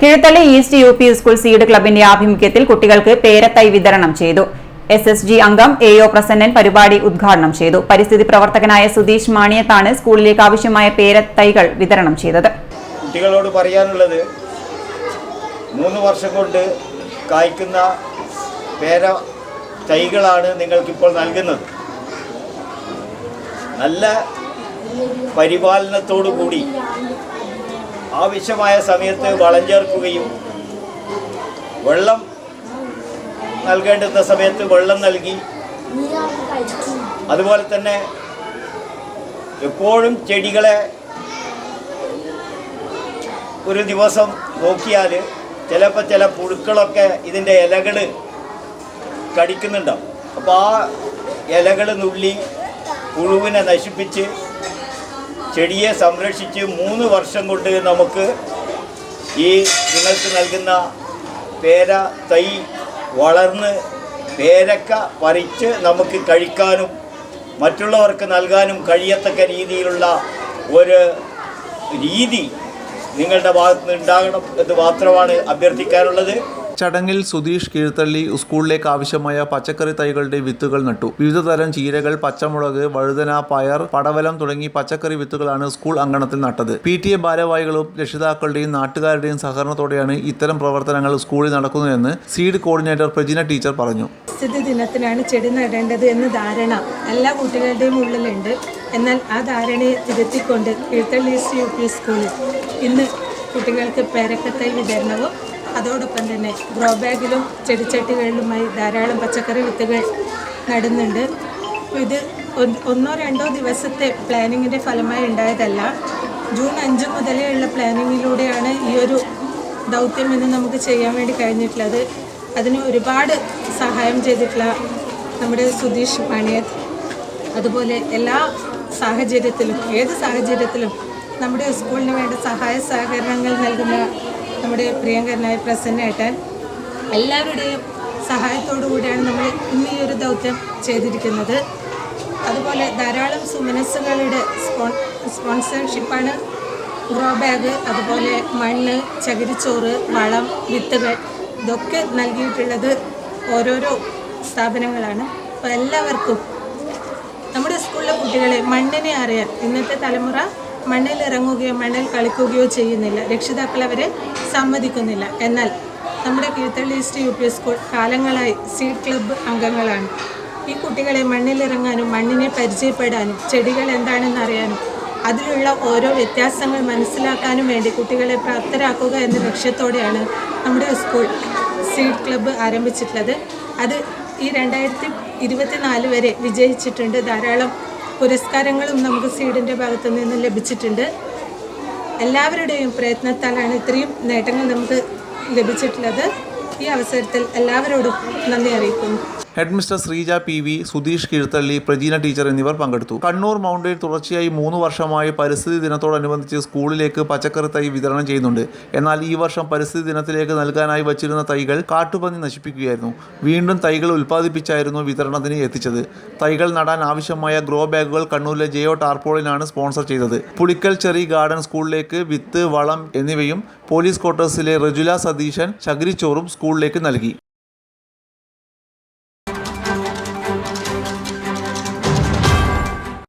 കിഴത്തള്ളി east UP. School seed ക്ലബിന്റെ ആഭിമുഖ്യത്തിൽ കുട്ടികൾക്ക് പേരത്തൈ വിതരണം ചെയ്തു. SSG അംഗം AO പ്രസന്നൻ പരിപാടി ഉദ്ഘാടനം ചെയ്തു. പരിസ്ഥിതി പ്രവർത്തകനായ സുധീഷ് മാണിയത്താണ് സ്കൂളിലേക്ക് ആവശ്യമായ പേരത്തൈകൾ വിതരണം ചെയ്തത്. കുട്ടികളോട് പറയാനുള്ളത് 3 വർഷം കൊണ്ട് കായ്ക്കുന്ന പേര തൈകളാണ് നിങ്ങൾക്കിപ്പോൾ നൽകുന്നത്. നല്ല പരിപാലനത്തോടു കൂടി ആവശ്യമായ സമയത്ത് വളം ചേർക്കുകയും വെള്ളം നൽകേണ്ടുന്ന സമയത്ത് വെള്ളം നൽകി, അതുപോലെ തന്നെ എപ്പോഴും ചെടികളെ ഒരു ദിവസം നോക്കിയാൽ ചിലപ്പോൾ ചില പുഴുക്കളൊക്കെ ഇതിൻ്റെ ഇലകൾ കടിക്കുന്നുണ്ടാവും. അപ്പോൾ ആ ഇലകൾ നുള്ളി പുഴുവിനെ നശിപ്പിച്ച് ചെടിയെ സംരക്ഷിച്ച് 3 വർഷം കൊണ്ട് നമുക്ക് ഈ നിങ്ങൾക്ക് നൽകുന്ന പേര തൈ വളർന്ന് പേരക്ക പറിച്ച് നമുക്ക് കഴിക്കാനും മറ്റുള്ളവർക്ക് നൽകാനും കഴിയത്തക്ക രീതിയിലുള്ള ഒരു രീതി നിങ്ങളുടെ ഭാഗത്ത് നിന്ന് ഉണ്ടാകണം എന്ന് മാത്രമാണ് അഭ്യർത്ഥിക്കാനുള്ളത്. ചടങ്ങിൽ സുധീഷ് കീഴ്ത്തള്ളി സ്കൂളിലേക്ക് ആവശ്യമായ പച്ചക്കറി തൈകളുടെ വിത്തുകൾ നട്ടു. വിവിധ തരം ചീരകൾ, പച്ചമുളക്, വഴുതന, പയർ, പടവലം തുടങ്ങി പച്ചക്കറി വിത്തുകളാണ് സ്കൂൾ അങ്കണത്തിൽ നട്ടത്. PTA ഭാരവാഹികളും രക്ഷിതാക്കളുടെയും നാട്ടുകാരുടെയും സഹകരണത്തോടെയാണ് ഇത്തരം പ്രവർത്തനങ്ങൾ സ്കൂളിൽ നടക്കുന്നതെന്ന് സീഡ് കോർഡിനേറ്റർ പ്രജിന ടീച്ചർ പറഞ്ഞു. പരിസ്ഥിതി ദിനത്തിനാണ് ചെടി നടേണ്ടത് എന്ന ധാരണ എല്ലാ കുട്ടികളുടെയും ഉള്ളിലുണ്ട്. എന്നാൽ ആ ധാരണയെ തിരുത്തിക്കൊണ്ട് കീഴ്ത്തള്ളി ഈസ്റ്റ് യു.പി. സ്കൂളിൽ ഇന്ന് കുട്ടികൾക്ക് പേരക്കത്തൈ വിതരണവും അതോടൊപ്പം തന്നെ ഗ്രോ ബാഗിലും ചെടിച്ചട്ടികളിലുമായി ധാരാളം പച്ചക്കറി വിത്തുകൾ നടുന്നുണ്ട്. ഇത് 1-2 ദിവസത്തെ പ്ലാനിങ്ങിൻ്റെ ഫലമായി ഉണ്ടായതല്ല. ജൂൺ 5 മുതലേ ഉള്ള പ്ലാനിങ്ങിലൂടെയാണ് ഈ ഒരു ദൗത്യം ഇന്ന് നമുക്ക് ചെയ്യാൻ വേണ്ടി കഴിഞ്ഞിട്ടുള്ളത്. അതിന് ഒരുപാട് സഹായം ചെയ്തിട്ടുള്ള നമ്മുടെ സുധീഷ് മാണിയത്ത്, അതുപോലെ എല്ലാ സാഹചര്യത്തിലും ഏത് സാഹചര്യത്തിലും നമ്മുടെ സ്കൂളിന് വേണ്ട സഹായ സഹകരണങ്ങൾ നൽകുന്ന നമ്മുടെ പ്രിയങ്കരനായ പ്രസന്നേട്ടൻ, എല്ലാവരുടെയും സഹായത്തോടു കൂടിയാണ് നമ്മൾ ഇന്ന് ഈ ഒരു ദൗത്യം ചെയ്തിരിക്കുന്നത്. അതുപോലെ ധാരാളം സുമനസ്സുകളുടെ സ്പോൺസർഷിപ്പാണ് ഗ്രോ ബാഗ്, അതുപോലെ മണ്ണ്, ചകിരിച്ചോറ്, വളം, വിത്തുകൾ ഇതൊക്കെ നൽകിയിട്ടുള്ളത് ഓരോരോ സ്ഥാപനങ്ങളാണ്. അപ്പോൾ എല്ലാവർക്കും നമ്മുടെ സ്കൂളിലെ കുട്ടികളെ മണ്ണിനെ അറിയാൻ ഇന്നത്തെ തലമുറ മണ്ണിൽ ഇറങ്ങുകയോ മണ്ണിൽ കളിക്കുകയോ ചെയ്യുന്നില്ല. രക്ഷിതാക്കൾ അവരെ സമ്മതിക്കുന്നില്ല. എന്നാൽ നമ്മുടെ കീഴ്ത്തള്ളി ഈസ്റ്റ് യു.പി. സ്കൂൾ കാലങ്ങളായി സീഡ് ക്ലബ്ബ് അംഗങ്ങളാണ്. ഈ കുട്ടികളെ മണ്ണിലിറങ്ങാനും മണ്ണിനെ പരിചയപ്പെടാനും ചെടികൾ എന്താണെന്ന് അറിയാനും അതിലുള്ള ഓരോ വ്യത്യാസങ്ങൾ മനസ്സിലാക്കാനും വേണ്ടി കുട്ടികളെ പ്രാപ്തരാക്കുക എന്ന ലക്ഷ്യത്തോടെയാണ് നമ്മുടെ സ്കൂൾ സീഡ് ക്ലബ്ബ് ആരംഭിച്ചിട്ടുള്ളത്. അത് ഈ 2024 വരെ വിജയിച്ചിട്ടുണ്ട്. ധാരാളം പുരസ്കാരങ്ങളും നമുക്ക് സീഡിൻ്റെ ഭാഗത്തു നിന്ന് ലഭിച്ചിട്ടുണ്ട്. എല്ലാവരുടെയും പ്രയത്നത്താലാണ് ഇത്രയും നേട്ടങ്ങൾ നമുക്ക് ലഭിച്ചിട്ടുള്ളത്. ഈ അവസരത്തിൽ എല്ലാവരോടും നന്ദി അറിയിക്കുന്നു. Head mister Sreeja PV, Sudheesh കീഴ്ത്തള്ളി, പ്രജീന ടീച്ചർ എന്നിവർ പങ്കെടുത്തു. കണ്ണൂർ മൗണ്ടയിൽ തുടർച്ചയായി 3 വർഷമായി പരിസ്ഥിതി ദിനത്തോടനുബന്ധിച്ച് സ്കൂളിലേക്ക് പച്ചക്കറി തൈ വിതരണം ചെയ്യുന്നുണ്ട്. എന്നാൽ ഈ വർഷം പരിസ്ഥിതി ദിനത്തിലേക്ക് നൽകാനായി വച്ചിരുന്ന തൈകൾ കാട്ടുപന്നി നശിപ്പിക്കുകയായിരുന്നു. വീണ്ടും തൈകൾ ഉൽപ്പാദിപ്പിച്ചായിരുന്നു വിതരണത്തിന് എത്തിച്ചത്. തൈകൾ നടാൻ ആവശ്യമായ ഗ്രോ ബാഗുകൾ കണ്ണൂരിലെ JO ടാർപോളിനാണ് സ്പോൺസർ ചെയ്തത്. പുളിക്കൽ ചെറി ഗാർഡൻ സ്കൂളിലേക്ക് വിത്ത്, വളം എന്നിവയും പോലീസ് ക്വാർട്ടേഴ്സിലെ റജുല സതീശൻ ചകിരിച്ചോറും സ്കൂളിലേക്ക് നൽകി.